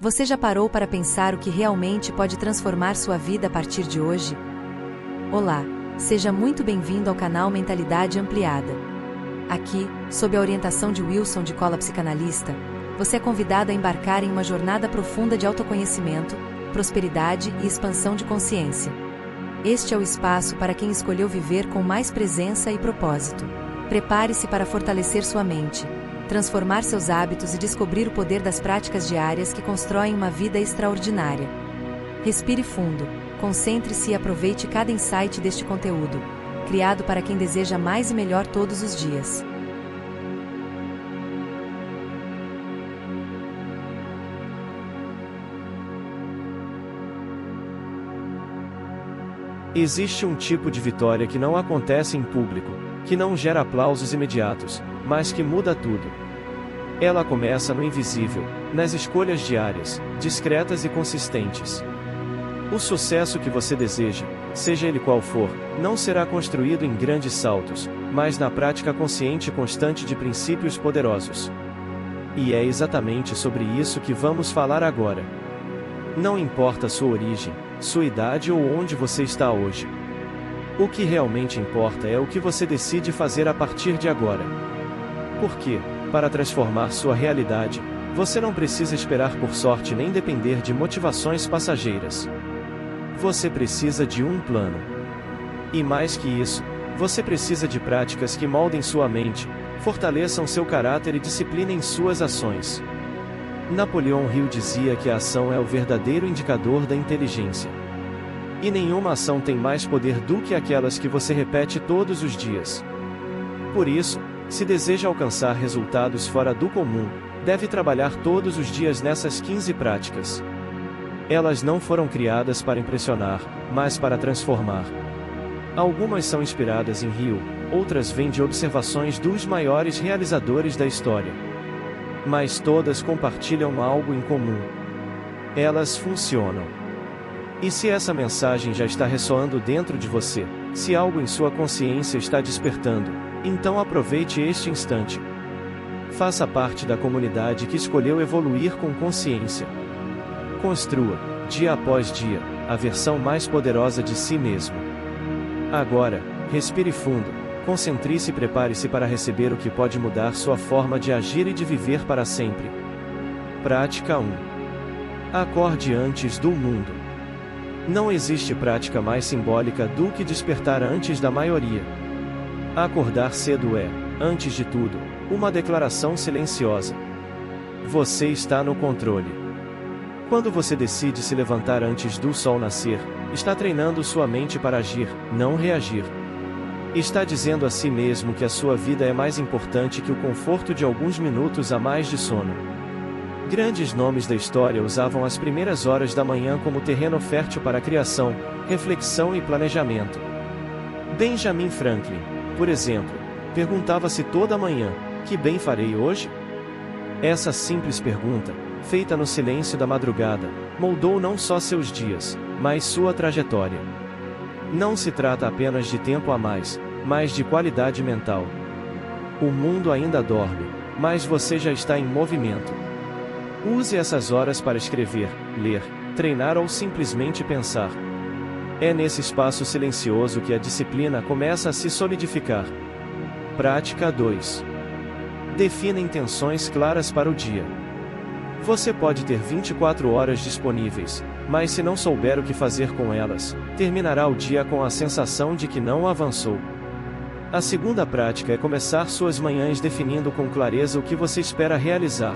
Você já parou para pensar o que realmente pode transformar sua vida a partir de hoje? Olá, seja muito bem-vindo ao canal Mentalidade Ampliada. Aqui, sob a orientação de Wilson de Cola Psicanalista, você é convidado a embarcar em uma jornada profunda de autoconhecimento, prosperidade e expansão de consciência. Este é o espaço para quem escolheu viver com mais presença e propósito. Prepare-se para fortalecer sua mente, transformar seus hábitos e descobrir o poder das práticas diárias que constroem uma vida extraordinária. Respire fundo, concentre-se e aproveite cada insight deste conteúdo, criado para quem deseja mais e melhor todos os dias. Existe um tipo de vitória que não acontece em público, que não gera aplausos imediatos, mas que muda tudo. Ela começa no invisível, nas escolhas diárias, discretas e consistentes. O sucesso que você deseja, seja ele qual for, não será construído em grandes saltos, mas na prática consciente e constante de princípios poderosos. E é exatamente sobre isso que vamos falar agora. Não importa sua origem, sua idade ou onde você está hoje. O que realmente importa é o que você decide fazer a partir de agora. Porque, para transformar sua realidade, você não precisa esperar por sorte nem depender de motivações passageiras. Você precisa de um plano. E mais que isso, você precisa de práticas que moldem sua mente, fortaleçam seu caráter e disciplinem suas ações. Napoleão Hill dizia que a ação é o verdadeiro indicador da inteligência. E nenhuma ação tem mais poder do que aquelas que você repete todos os dias. Por isso, se deseja alcançar resultados fora do comum, deve trabalhar todos os dias nessas 15 práticas. Elas não foram criadas para impressionar, mas para transformar. Algumas são inspiradas em Hill, outras vêm de observações dos maiores realizadores da história. Mas todas compartilham algo em comum. Elas funcionam. E se essa mensagem já está ressoando dentro de você, se algo em sua consciência está despertando, então aproveite este instante. Faça parte da comunidade que escolheu evoluir com consciência. Construa, dia após dia, a versão mais poderosa de si mesmo. Agora, respire fundo, concentre-se e prepare-se para receber o que pode mudar sua forma de agir e de viver para sempre. Prática 1. Acorde antes do mundo. Não existe prática mais simbólica do que despertar antes da maioria. Acordar cedo é, antes de tudo, uma declaração silenciosa. Você está no controle. Quando você decide se levantar antes do sol nascer, está treinando sua mente para agir, não reagir. Está dizendo a si mesmo que a sua vida é mais importante que o conforto de alguns minutos a mais de sono. Grandes nomes da história usavam as primeiras horas da manhã como terreno fértil para a criação, reflexão e planejamento. Benjamin Franklin, por exemplo, perguntava-se toda manhã: que bem farei hoje? Essa simples pergunta, feita no silêncio da madrugada, moldou não só seus dias, mas sua trajetória. Não se trata apenas de tempo a mais, mas de qualidade mental. O mundo ainda dorme, mas você já está em movimento. Use essas horas para escrever, ler, treinar ou simplesmente pensar. É nesse espaço silencioso que a disciplina começa a se solidificar. Prática 2. Defina intenções claras para o dia. Você pode ter 24 horas disponíveis, mas se não souber o que fazer com elas, terminará o dia com a sensação de que não avançou. A segunda prática é começar suas manhãs definindo com clareza o que você espera realizar.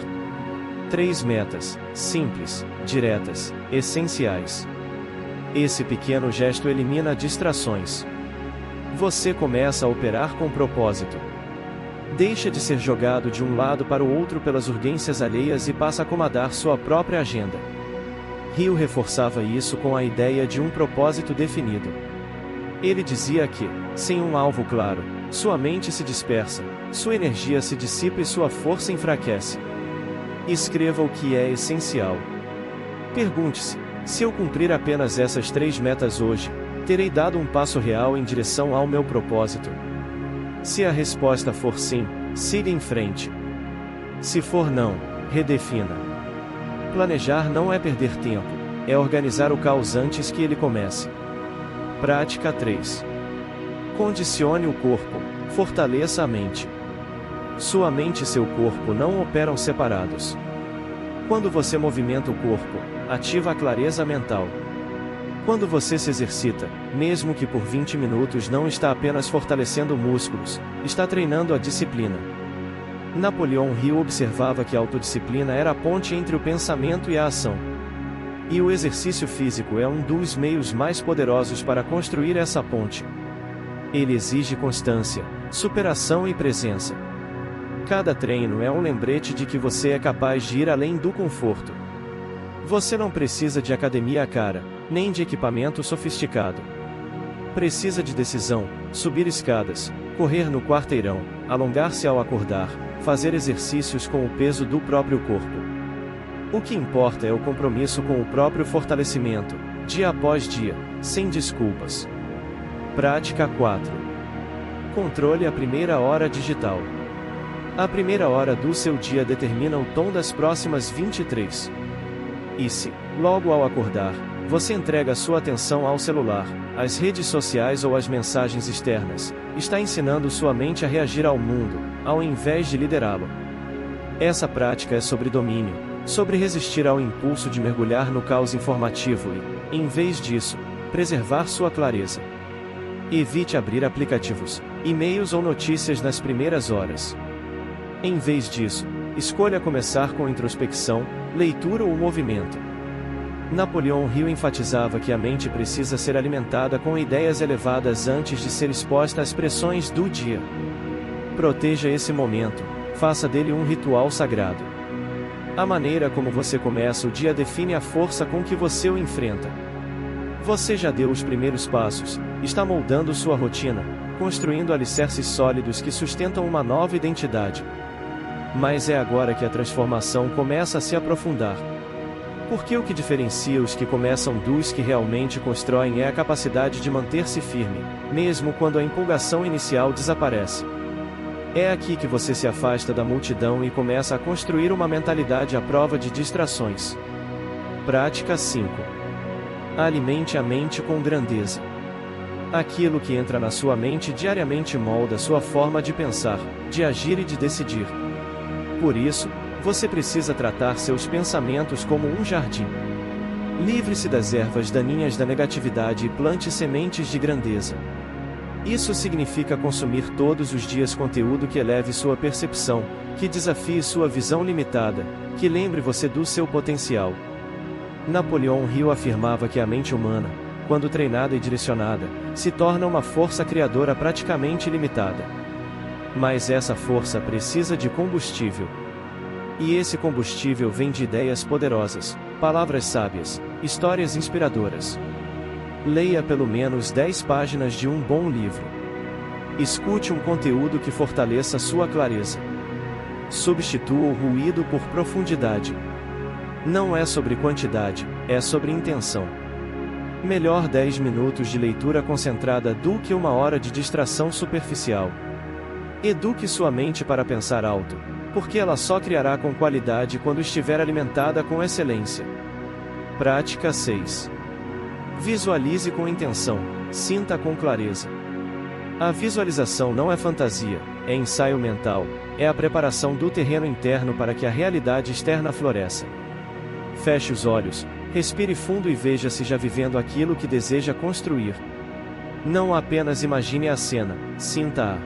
3 metas, simples, diretas, essenciais. Esse pequeno gesto elimina distrações. Você começa a operar com propósito. Deixa de ser jogado de um lado para o outro pelas urgências alheias e passa a comandar sua própria agenda. Hill reforçava isso com a ideia de um propósito definido. Ele dizia que, sem um alvo claro, sua mente se dispersa, sua energia se dissipa e sua força enfraquece. Escreva o que é essencial. Pergunte-se: se eu cumprir apenas essas 3 metas hoje, terei dado um passo real em direção ao meu propósito? Se a resposta for sim, siga em frente. Se for não, redefina. Planejar não é perder tempo, é organizar o caos antes que ele comece. Prática 3. Condicione o corpo, fortaleça a mente. Sua mente e seu corpo não operam separados. Quando você movimenta o corpo, ativa a clareza mental. Quando você se exercita, mesmo que por 20 minutos, não está apenas fortalecendo músculos, está treinando a disciplina. Napoleão Hill observava que a autodisciplina era a ponte entre o pensamento e a ação. E o exercício físico é um dos meios mais poderosos para construir essa ponte. Ele exige constância, superação e presença. Cada treino é um lembrete de que você é capaz de ir além do conforto. Você não precisa de academia cara, nem de equipamento sofisticado. Precisa de decisão, subir escadas, correr no quarteirão, alongar-se ao acordar, fazer exercícios com o peso do próprio corpo. O que importa é o compromisso com o próprio fortalecimento, dia após dia, sem desculpas. Prática 4. Controle a primeira hora digital. A primeira hora do seu dia determina o tom das próximas 23. E se, logo ao acordar, você entrega sua atenção ao celular, às redes sociais ou às mensagens externas, está ensinando sua mente a reagir ao mundo, ao invés de liderá-lo. Essa prática é sobre domínio, sobre resistir ao impulso de mergulhar no caos informativo e, em vez disso, preservar sua clareza. Evite abrir aplicativos, e-mails ou notícias nas primeiras horas. Em vez disso, escolha começar com introspecção, leitura ou movimento. Napoleão Hill enfatizava que a mente precisa ser alimentada com ideias elevadas antes de ser exposta às pressões do dia. Proteja esse momento, faça dele um ritual sagrado. A maneira como você começa o dia define a força com que você o enfrenta. Você já deu os primeiros passos, está moldando sua rotina, construindo alicerces sólidos que sustentam uma nova identidade. Mas é agora que a transformação começa a se aprofundar. Porque o que diferencia os que começam dos que realmente constroem é a capacidade de manter-se firme, mesmo quando a empolgação inicial desaparece. É aqui que você se afasta da multidão e começa a construir uma mentalidade à prova de distrações. Prática 5. Alimente a mente com grandeza. Aquilo que entra na sua mente diariamente molda sua forma de pensar, de agir e de decidir. Por isso, você precisa tratar seus pensamentos como um jardim. Livre-se das ervas daninhas da negatividade e plante sementes de grandeza. Isso significa consumir todos os dias conteúdo que eleve sua percepção, que desafie sua visão limitada, que lembre você do seu potencial. Napoleão Hill afirmava que a mente humana, quando treinada e direcionada, se torna uma força criadora praticamente ilimitada. Mas essa força precisa de combustível. E esse combustível vem de ideias poderosas, palavras sábias, histórias inspiradoras. Leia pelo menos 10 páginas de um bom livro. Escute um conteúdo que fortaleça sua clareza. Substitua o ruído por profundidade. Não é sobre quantidade, é sobre intenção. Melhor 10 minutos de leitura concentrada do que 1 hora de distração superficial. Eduque sua mente para pensar alto, porque ela só criará com qualidade quando estiver alimentada com excelência. Prática 6. Visualize com intenção, sinta com clareza. A visualização não é fantasia, é ensaio mental, é a preparação do terreno interno para que a realidade externa floresça. Feche os olhos, respire fundo e veja-se já vivendo aquilo que deseja construir. Não apenas imagine a cena, sinta-a.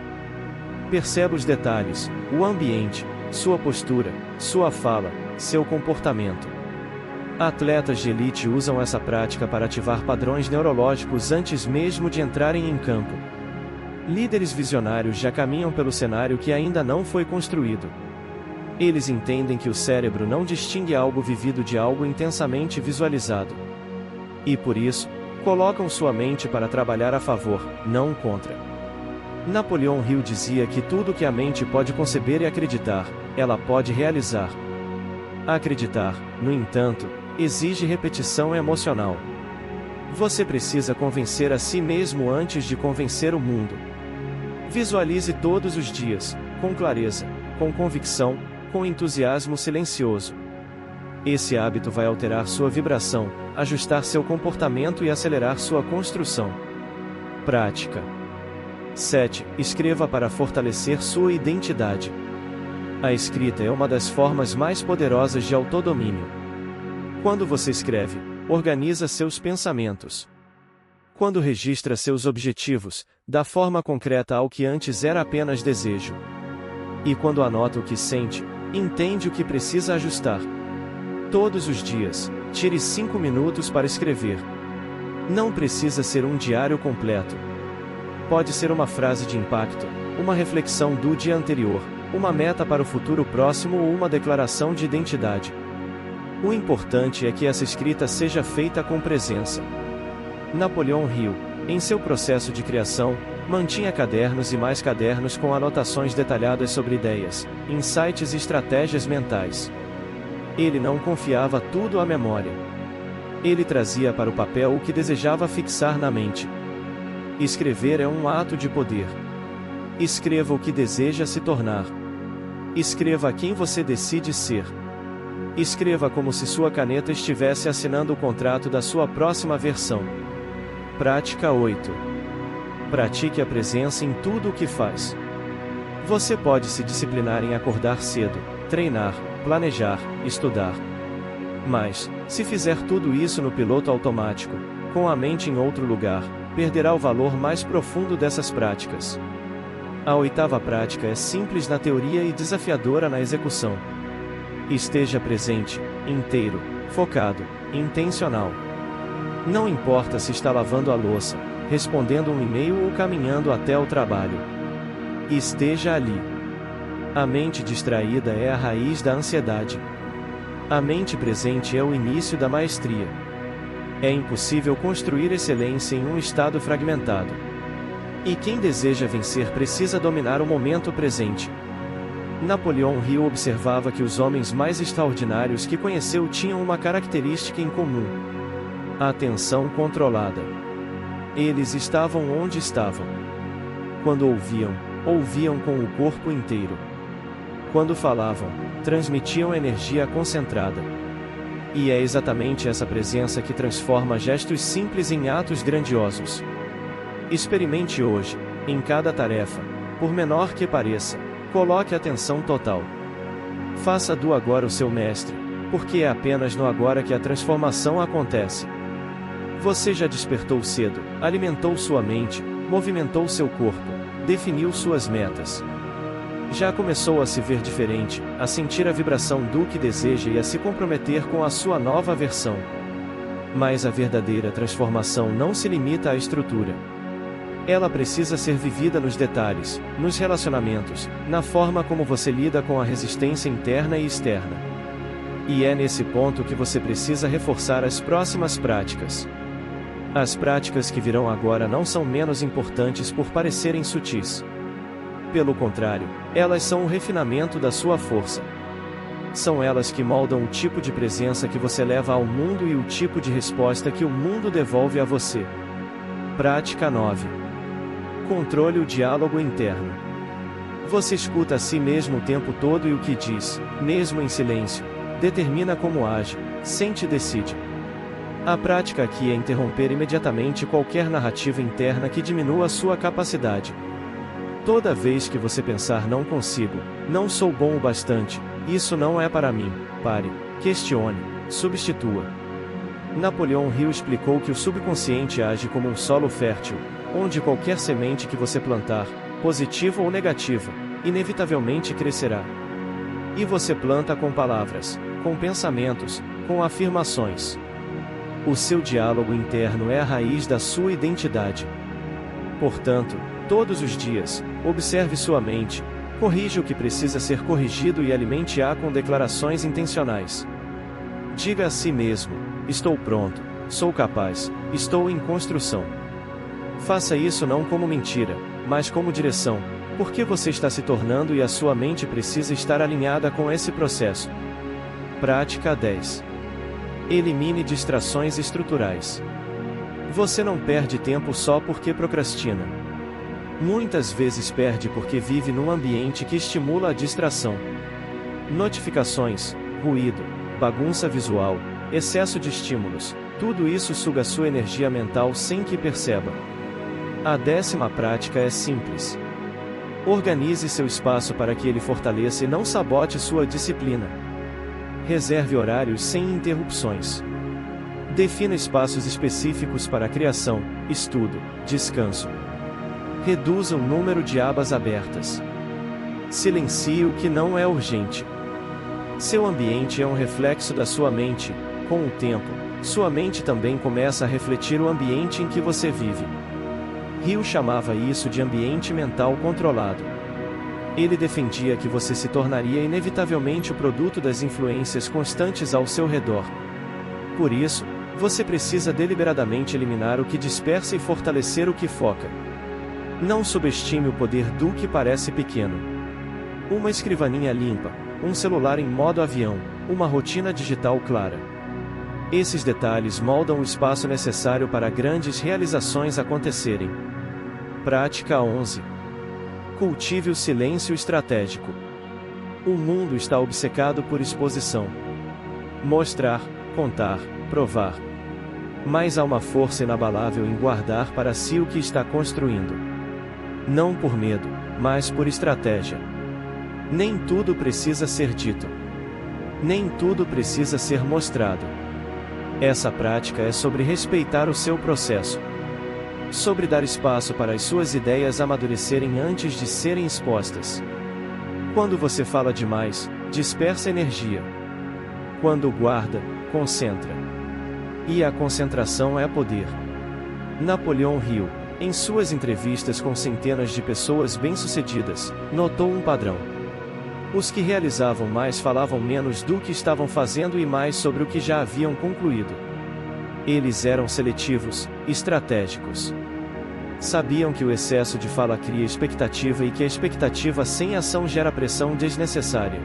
Perceba os detalhes, o ambiente, sua postura, sua fala, seu comportamento. Atletas de elite usam essa prática para ativar padrões neurológicos antes mesmo de entrarem em campo. Líderes visionários já caminham pelo cenário que ainda não foi construído. Eles entendem que o cérebro não distingue algo vivido de algo intensamente visualizado. E por isso, colocam sua mente para trabalhar a favor, não contra. Napoleão Hill dizia que tudo que a mente pode conceber e acreditar, ela pode realizar. Acreditar, no entanto, exige repetição emocional. Você precisa convencer a si mesmo antes de convencer o mundo. Visualize todos os dias, com clareza, com convicção, com entusiasmo silencioso. Esse hábito vai alterar sua vibração, ajustar seu comportamento e acelerar sua construção. Prática. 7. Escreva para fortalecer sua identidade. A escrita é uma das formas mais poderosas de autodomínio. Quando você escreve, organiza seus pensamentos. Quando registra seus objetivos, dá forma concreta ao que antes era apenas desejo. E quando anota o que sente, entende o que precisa ajustar. Todos os dias, tire 5 minutos para escrever. Não precisa ser um diário completo. Pode ser uma frase de impacto, uma reflexão do dia anterior, uma meta para o futuro próximo ou uma declaração de identidade. O importante é que essa escrita seja feita com presença. Napoleão Hill, em seu processo de criação, mantinha cadernos e mais cadernos com anotações detalhadas sobre ideias, insights e estratégias mentais. Ele não confiava tudo à memória. Ele trazia para o papel o que desejava fixar na mente. Escrever é um ato de poder. Escreva o que deseja se tornar. Escreva quem você decide ser. Escreva como se sua caneta estivesse assinando o contrato da sua próxima versão. Prática 8. Pratique a presença em tudo o que faz. Você pode se disciplinar em acordar cedo, treinar, planejar, estudar. Mas, se fizer tudo isso no piloto automático, com a mente em outro lugar, perderá o valor mais profundo dessas práticas. A 8ª prática é simples na teoria e desafiadora na execução. Esteja presente, inteiro, focado, intencional. Não importa se está lavando a louça, respondendo um e-mail ou caminhando até o trabalho. Esteja ali. A mente distraída é a raiz da ansiedade. A mente presente é o início da maestria. É impossível construir excelência em um estado fragmentado. E quem deseja vencer precisa dominar o momento presente. Napoleão Hill observava que os homens mais extraordinários que conheceu tinham uma característica em comum: a atenção controlada. Eles estavam onde estavam. Quando ouviam com o corpo inteiro. Quando falavam, transmitiam energia concentrada. E é exatamente essa presença que transforma gestos simples em atos grandiosos. Experimente hoje, em cada tarefa, por menor que pareça, coloque atenção total. Faça do agora o seu mestre, porque é apenas no agora que a transformação acontece. Você já despertou cedo, alimentou sua mente, movimentou seu corpo, definiu suas metas. Já começou a se ver diferente, a sentir a vibração do que deseja e a se comprometer com a sua nova versão. Mas a verdadeira transformação não se limita à estrutura. Ela precisa ser vivida nos detalhes, nos relacionamentos, na forma como você lida com a resistência interna e externa. E é nesse ponto que você precisa reforçar as próximas práticas. As práticas que virão agora não são menos importantes por parecerem sutis. Pelo contrário, elas são o refinamento da sua força. São elas que moldam o tipo de presença que você leva ao mundo e o tipo de resposta que o mundo devolve a você. Prática 9. Controle o diálogo interno. Você escuta a si mesmo o tempo todo e o que diz, mesmo em silêncio, determina como age, sente e decide. A prática aqui é interromper imediatamente qualquer narrativa interna que diminua sua capacidade. Toda vez que você pensar não consigo, não sou bom o bastante, isso não é para mim, pare, questione, substitua. Napoleão Hill explicou que o subconsciente age como um solo fértil, onde qualquer semente que você plantar, positiva ou negativa, inevitavelmente crescerá. E você planta com palavras, com pensamentos, com afirmações. O seu diálogo interno é a raiz da sua identidade. Portanto, todos os dias, observe sua mente, corrija o que precisa ser corrigido e alimente-a com declarações intencionais. Diga a si mesmo: estou pronto, sou capaz, estou em construção. Faça isso não como mentira, mas como direção, porque você está se tornando e a sua mente precisa estar alinhada com esse processo. Prática 10. Elimine distrações estruturais. Você não perde tempo só porque procrastina. Muitas vezes perde porque vive num ambiente que estimula a distração. Notificações, ruído, bagunça visual, excesso de estímulos, tudo isso suga sua energia mental sem que perceba. A 10ª prática é simples. Organize seu espaço para que ele fortaleça e não sabote sua disciplina. Reserve horários sem interrupções. Defina espaços específicos para criação, estudo, descanso. Reduza o número de abas abertas. Silencie o que não é urgente. Seu ambiente é um reflexo da sua mente. Com o tempo, sua mente também começa a refletir o ambiente em que você vive. Hill chamava isso de ambiente mental controlado. Ele defendia que você se tornaria inevitavelmente o produto das influências constantes ao seu redor. Por isso, você precisa deliberadamente eliminar o que dispersa e fortalecer o que foca. Não subestime o poder do que parece pequeno. Uma escrivaninha limpa, um celular em modo avião, uma rotina digital clara. Esses detalhes moldam o espaço necessário para grandes realizações acontecerem. Prática 11. Cultive o silêncio estratégico. O mundo está obcecado por exposição. Mostrar, contar, provar. Mas há uma força inabalável em guardar para si o que está construindo. Não por medo, mas por estratégia. Nem tudo precisa ser dito. Nem tudo precisa ser mostrado. Essa prática é sobre respeitar o seu processo. Sobre dar espaço para as suas ideias amadurecerem antes de serem expostas. Quando você fala demais, dispersa energia. Quando guarda, concentra. E a concentração é poder. Napoleão Hill, em suas entrevistas com centenas de pessoas bem-sucedidas, notou um padrão. Os que realizavam mais falavam menos do que estavam fazendo e mais sobre o que já haviam concluído. Eles eram seletivos, estratégicos. Sabiam que o excesso de fala cria expectativa e que a expectativa sem ação gera pressão desnecessária.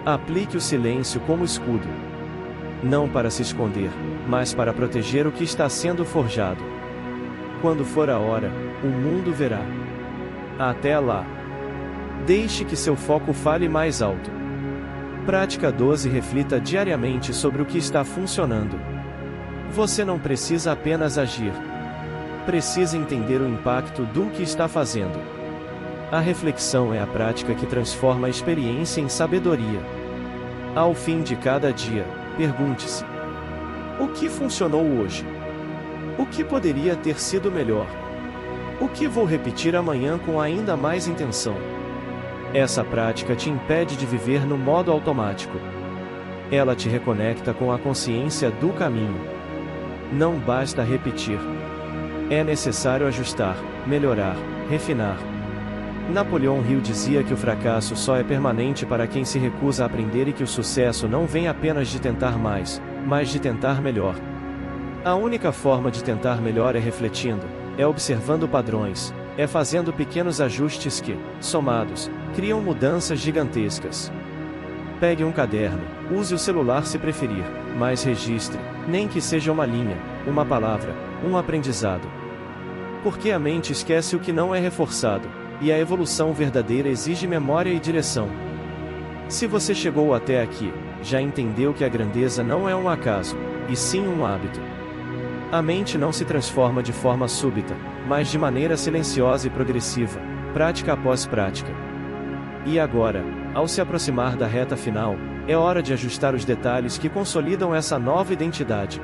Aplique o silêncio como escudo. Não para se esconder, mas para proteger o que está sendo forjado. Quando for a hora, o mundo verá. Até lá. Deixe que seu foco fale mais alto. Prática 12. Reflita diariamente sobre o que está funcionando. Você não precisa apenas agir. Precisa entender o impacto do que está fazendo. A reflexão é a prática que transforma a experiência em sabedoria. Ao fim de cada dia, pergunte-se: o que funcionou hoje? O que poderia ter sido melhor? O que vou repetir amanhã com ainda mais intenção? Essa prática te impede de viver no modo automático. Ela te reconecta com a consciência do caminho. Não basta repetir. É necessário ajustar, melhorar, refinar. Napoleão Hill dizia que o fracasso só é permanente para quem se recusa a aprender e que o sucesso não vem apenas de tentar mais, mas de tentar melhor. A única forma de tentar melhor é refletindo, é observando padrões, é fazendo pequenos ajustes que, somados, criam mudanças gigantescas. Pegue um caderno, use o celular se preferir, mas registre, nem que seja uma linha, uma palavra, um aprendizado. Porque a mente esquece o que não é reforçado, e a evolução verdadeira exige memória e direção. Se você chegou até aqui, já entendeu que a grandeza não é um acaso, e sim um hábito. A mente não se transforma de forma súbita, mas de maneira silenciosa e progressiva, prática após prática. E agora, ao se aproximar da reta final, é hora de ajustar os detalhes que consolidam essa nova identidade.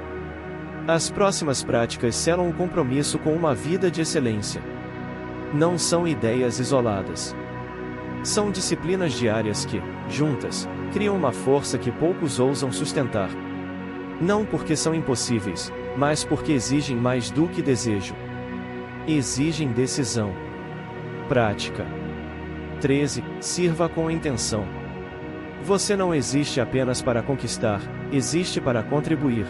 As próximas práticas selam um compromisso com uma vida de excelência. Não são ideias isoladas. São disciplinas diárias que, juntas, criam uma força que poucos ousam sustentar. Não porque são impossíveis, mas porque exigem mais do que desejo. Exigem decisão. Prática. 13. Sirva com intenção. Você não existe apenas para conquistar, existe para contribuir.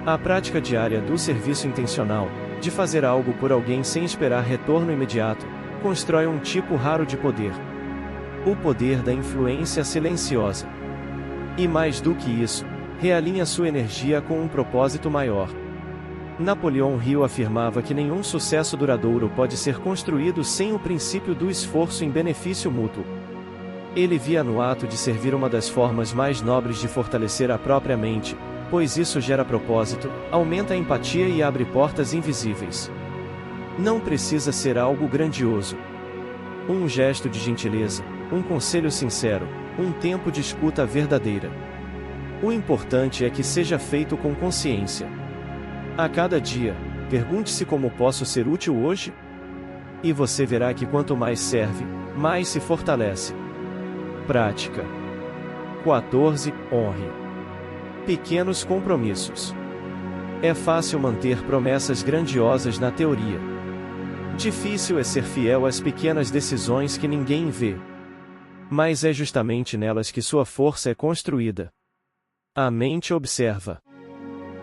A prática diária do serviço intencional, de fazer algo por alguém sem esperar retorno imediato, constrói um tipo raro de poder. O poder da influência silenciosa. E mais do que isso, realinha sua energia com um propósito maior. Napoleão Hill afirmava que nenhum sucesso duradouro pode ser construído sem o princípio do esforço em benefício mútuo. Ele via no ato de servir uma das formas mais nobres de fortalecer a própria mente, pois isso gera propósito, aumenta a empatia e abre portas invisíveis. Não precisa ser algo grandioso. Um gesto de gentileza, um conselho sincero, um tempo de escuta verdadeira. O importante é que seja feito com consciência. A cada dia, pergunte-se como posso ser útil hoje? E você verá que quanto mais serve, mais se fortalece. Prática. 14. Honre. Pequenos compromissos. É fácil manter promessas grandiosas na teoria. Difícil é ser fiel às pequenas decisões que ninguém vê. Mas é justamente nelas que sua força é construída. A mente observa.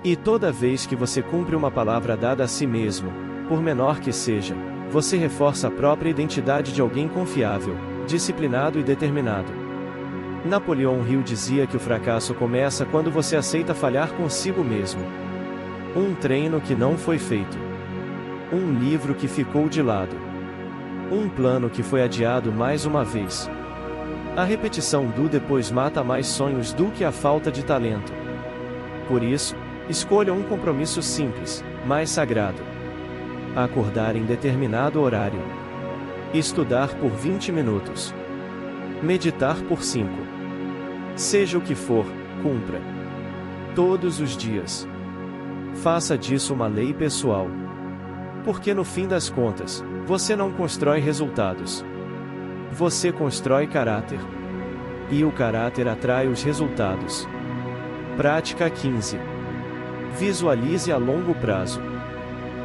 E toda vez que você cumpre uma palavra dada a si mesmo, por menor que seja, você reforça a própria identidade de alguém confiável, disciplinado e determinado. Napoleão Hill dizia que o fracasso começa quando você aceita falhar consigo mesmo. Um treino que não foi feito. Um livro que ficou de lado. Um plano que foi adiado mais uma vez. A repetição do depois mata mais sonhos do que a falta de talento. Por isso, escolha um compromisso simples, mas sagrado. Acordar em determinado horário. Estudar por 20 minutos. Meditar por 5. Seja o que for, cumpra. Todos os dias. Faça disso uma lei pessoal. Porque no fim das contas, você não constrói resultados. Você constrói caráter. E o caráter atrai os resultados. Prática 15. Visualize a longo prazo.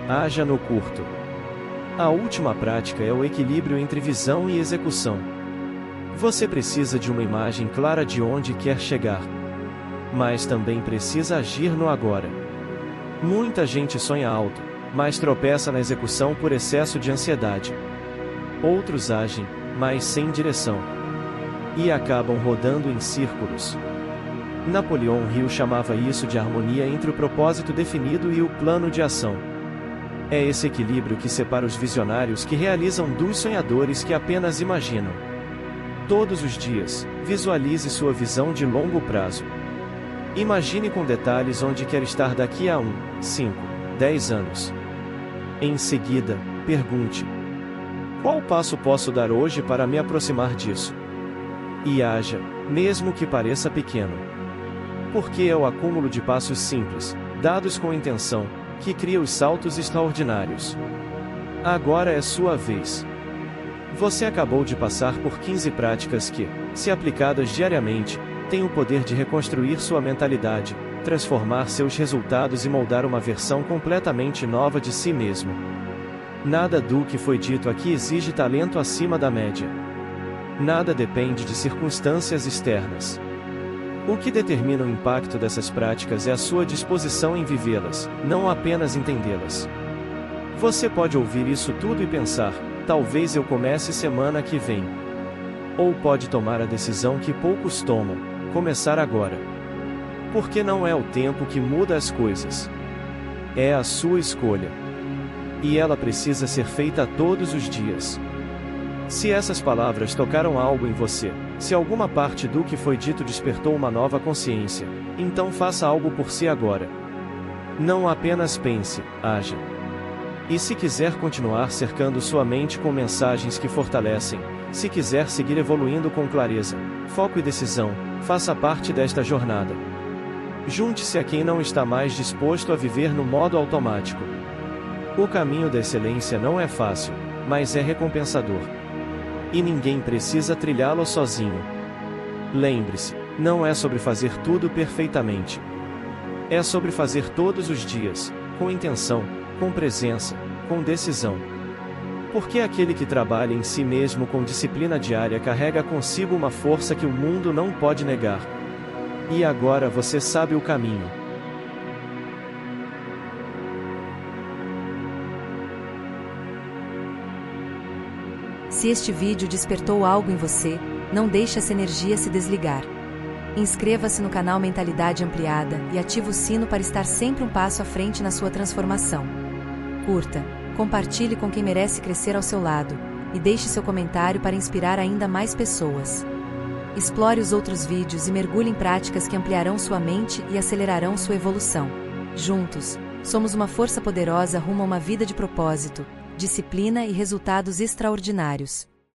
Haja no curto. A última prática é o equilíbrio entre visão e execução. Você precisa de uma imagem clara de onde quer chegar. Mas também precisa agir no agora. Muita gente sonha alto, mas tropeça na execução por excesso de ansiedade. Outros agem, mas sem direção. E acabam rodando em círculos. Napoleão Hill chamava isso de harmonia entre o propósito definido e o plano de ação. É esse equilíbrio que separa os visionários que realizam dos sonhadores que apenas imaginam. Todos os dias, visualize sua visão de longo prazo. Imagine com detalhes onde quer estar daqui a 1, 5, 10 anos. Em seguida, pergunte: qual passo posso dar hoje para me aproximar disso? E haja, mesmo que pareça pequeno. Porque é o acúmulo de passos simples, dados com intenção, que cria os saltos extraordinários. Agora é sua vez. Você acabou de passar por 15 práticas que, se aplicadas diariamente, têm o poder de reconstruir sua mentalidade, transformar seus resultados e moldar uma versão completamente nova de si mesmo. Nada do que foi dito aqui exige talento acima da média. Nada depende de circunstâncias externas. O que determina o impacto dessas práticas é a sua disposição em vivê-las, não apenas entendê-las. Você pode ouvir isso tudo e pensar: talvez eu comece semana que vem. Ou pode tomar a decisão que poucos tomam: começar agora. Porque não é o tempo que muda as coisas. É a sua escolha. E ela precisa ser feita todos os dias. Se essas palavras tocaram algo em você, se alguma parte do que foi dito despertou uma nova consciência, então faça algo por si agora. Não apenas pense, haja. E se quiser continuar cercando sua mente com mensagens que fortalecem, se quiser seguir evoluindo com clareza, foco e decisão, faça parte desta jornada. Junte-se a quem não está mais disposto a viver no modo automático. O caminho da excelência não é fácil, mas é recompensador. E ninguém precisa trilhá-lo sozinho. Lembre-se, não é sobre fazer tudo perfeitamente. É sobre fazer todos os dias, com intenção, com presença, com decisão. Porque aquele que trabalha em si mesmo com disciplina diária carrega consigo uma força que o mundo não pode negar. E agora você sabe o caminho. Se este vídeo despertou algo em você, não deixe essa energia se desligar. Inscreva-se no canal Mentalidade Ampliada e ative o sino para estar sempre um passo à frente na sua transformação. Curta, compartilhe com quem merece crescer ao seu lado, e deixe seu comentário para inspirar ainda mais pessoas. Explore os outros vídeos e mergulhe em práticas que ampliarão sua mente e acelerarão sua evolução. Juntos, somos uma força poderosa rumo a uma vida de propósito, disciplina e resultados extraordinários.